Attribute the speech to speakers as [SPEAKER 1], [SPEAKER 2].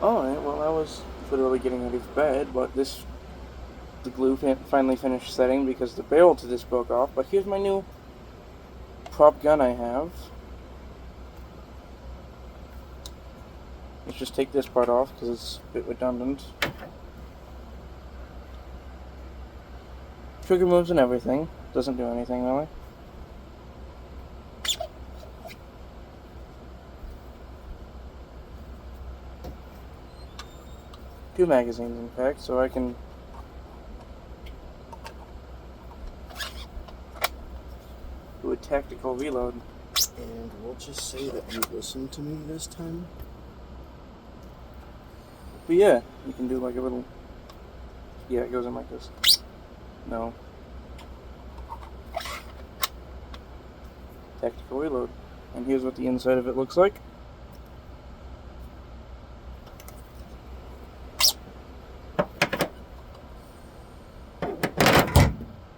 [SPEAKER 1] Alright, well I was literally getting ready for bed, but the glue finally finished setting because the barrel to this broke off. But here's my new prop gun I have. Let's just take this part off because it's a bit redundant. Trigger moves and everything. Doesn't do anything really. Two magazines in fact, so I can do a tactical reload.
[SPEAKER 2] And we'll just say that you listened to me this time.
[SPEAKER 1] But yeah, you can do like a little... Yeah, it goes in like this. No. Tactical reload. And here's what the inside of it looks like.